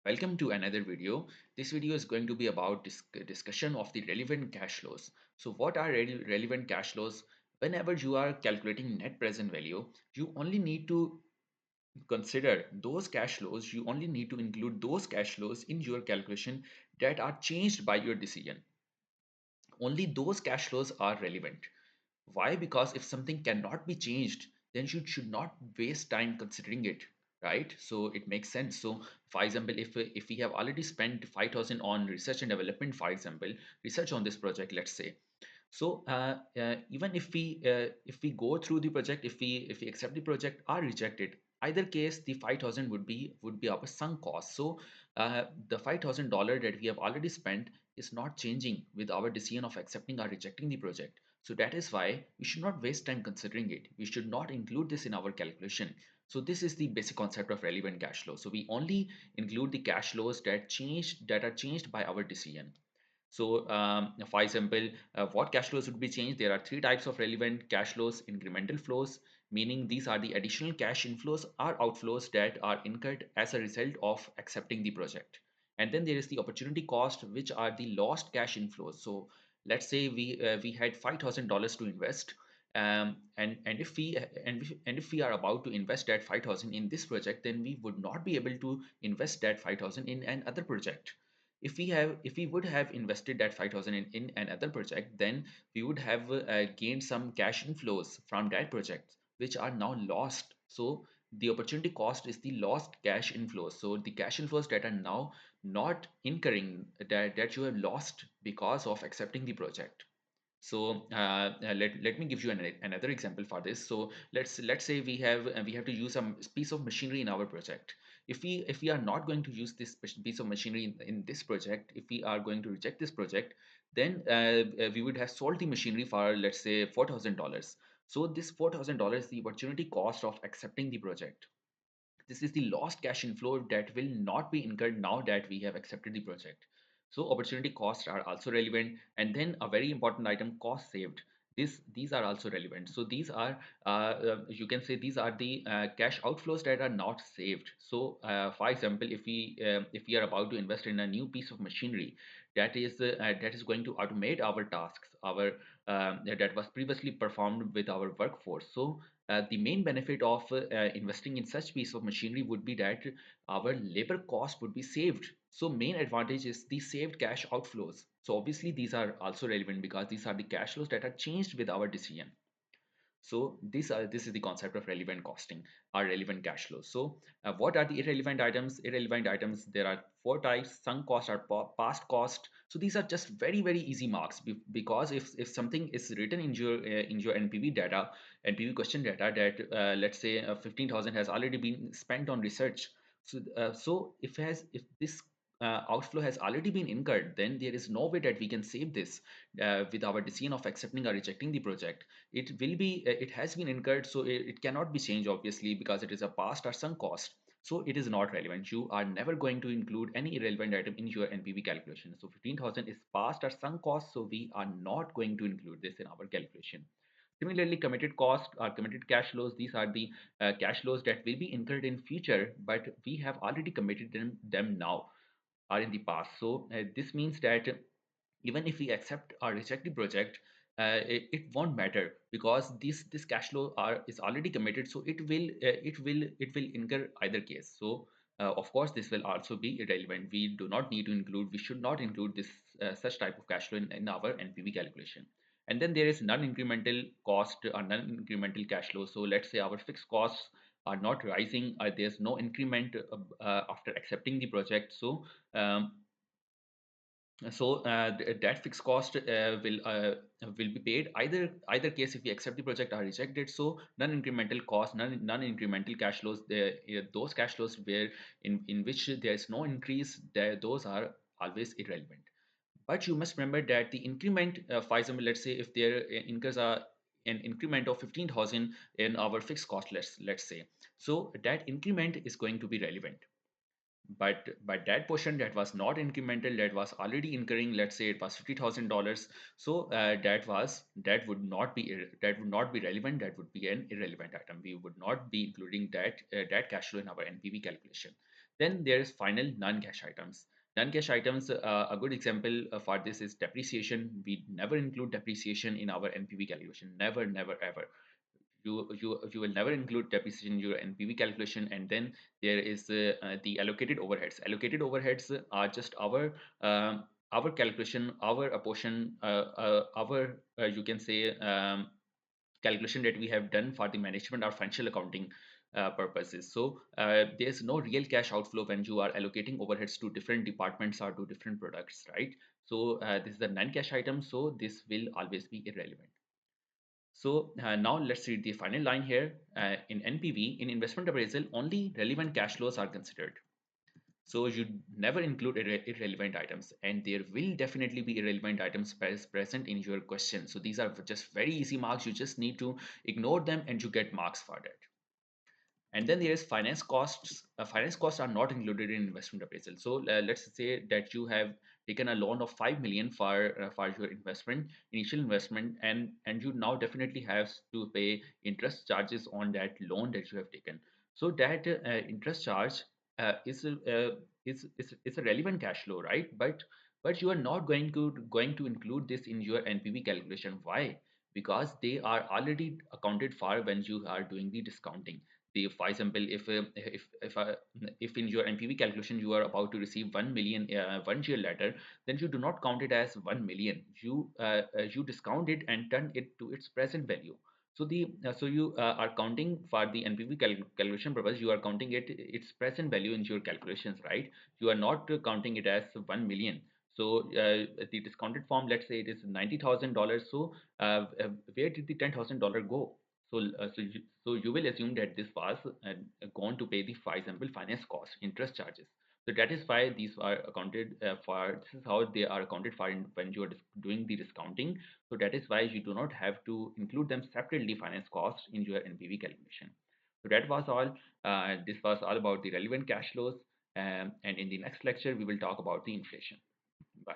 Welcome to another video. This video is going to be about discussion of the relevant cash flows. So what are relevant cash flows? Whenever you are calculating net present value, you only need to consider those cash flows. You only need to include those cash flows in your calculation that are changed by your decision. Only those cash flows are relevant. Why? Because if something cannot be changed, then you should not waste time considering it, right? So it makes sense. So for example, if we have already spent 5,000 on research and development, for example, research on this project, let's say. So even if we go through the project, if we accept the project or reject it, either case the 5,000 would be our sunk cost. So the $5,000 that we have already spent is not changing with our decision of accepting or rejecting the project. So that is why we should not waste time considering it. We should not include this in our calculation. So this is the basic concept of relevant cash flow. So we only include the cash flows that are changed by our decision. So, for example, what cash flows would be changed? There are three types of relevant cash flows: incremental flows, meaning these are the additional cash inflows or outflows that are incurred as a result of accepting the project. And then there is the opportunity cost, which are the lost cash inflows. So, let's say we had $5,000 to invest. And if we are about to invest that 5,000 in this project, then we would not be able to invest that 5,000 in another project. If we would have invested that 5,000 in another project, then we would have gained some cash inflows from that project which are now lost. So the opportunity cost is the lost cash inflows. So the cash inflows that are now not incurring, that you have lost because of accepting the project. So let me give you another example for this. So let's say we have to use some piece of machinery in our project. If we are not going to use this piece of machinery in this project, if we are going to reject this project, then we would have sold the machinery for, let's say, $4,000. So this $4,000 is the opportunity cost of accepting the project. This is the lost cash inflow that will not be incurred now that we have accepted the project. So opportunity costs are also relevant. And then a very important item, cost saved. These are also relevant. So these are you can say these are the cash outflows that are not saved. So for example, if we are about to invest in a new piece of machinery that is going to automate our tasks, our that was previously performed with our workforce. So the main benefit of investing in such piece of machinery would be that our labor cost would be saved. So main advantage is the saved cash outflows. So obviously these are also relevant because these are the cash flows that are changed with our decision. So this is the concept of relevant costing or relevant cash flows. So what are the irrelevant items? Irrelevant items, there are four types: sunk cost or past cost. So these are just very easy marks because if something is written in your NPV data, NPV question data, that let's say 15,000 has already been spent on research. So if this outflow has already been incurred, then there is no way that we can save this with our decision of accepting or rejecting the project. It has been incurred, so it cannot be changed, obviously, because it is a past or sunk cost. So it is not relevant. You are never going to include any irrelevant item in your NPV calculation. So 15,000 is past or sunk cost, so we are not going to include this in our calculation. Similarly, committed cost or committed cash flows, these are the cash flows that will be incurred in future, but we have already committed them now or in the past. So this means that even if we accept or reject the project, it won't matter because this cash flow is already committed. So it will incur either case. So of course this will also be irrelevant. We should not include this such type of cash flow in our NPV calculation. And then there is non-incremental cost or non-incremental cash flow. So let's say our fixed costs are not rising, there's no increment after accepting the project. So um, that fixed cost will be paid either case if we accept the project or reject it. So non-incremental cost, non-incremental cash flows, those cash flows where in which there is no increase, those are always irrelevant. But you must remember that the increment, for example, let's say if there incurs an increment of 15,000 in our fixed cost, let's say, so that increment is going to be relevant. But that portion that was not incremental, that was already incurring, let's say it was $50,000. So that would not be relevant. That would be an irrelevant item. We would not be including that cash flow in our NPV calculation. Then there is final non-cash items. Non-cash items, a good example for this is depreciation. We never include depreciation in our NPV calculation. Never, never, ever. You will never include depreciation in your NPV calculation. And then there is the allocated overheads. Allocated overheads are just our calculation, our apportion, our you can say calculation that we have done for the management or financial accounting purposes. So there's no real cash outflow when you are allocating overheads to different departments or to different products, right? So this is a non-cash item, so this will always be irrelevant. So now let's read the final line here. In NPV, in investment appraisal, only relevant cash flows are considered. So you never include irrelevant items, and there will definitely be irrelevant items present in your question. So these are just very easy marks. You just need to ignore them and you get marks for that. And then there is finance costs. Finance costs are not included in investment appraisal. So let's say that you have taken a loan of 5 million for your investment, initial investment, and you now definitely have to pay interest charges on that loan that you have taken. So that interest charge uh, is a uh, is a relevant cash flow, right? But you are not going to include this in your NPV calculation. Why? Because they are already accounted for when you are doing the discounting. The for example, if in your NPV calculation you are about to receive 1 million 1 year later, then you do not count it as 1 million. You discount it and turn it to its present value. So you are counting for the NPV calculation purpose. You are counting its present value in your calculations, right? You are not counting it as 1 million. So the discounted form, let's say it is $90,000. So where did the $10,000 go? So you will assume that this was gone to pay the, for example, finance cost, interest charges. So that is why these are accounted for. This is how they are accounted for when you are doing the discounting. So that is why you do not have to include them separately, finance cost, in your NPV calculation. So that was all. This was all about the relevant cash flows. And in the next lecture, we will talk about the inflation. Bye.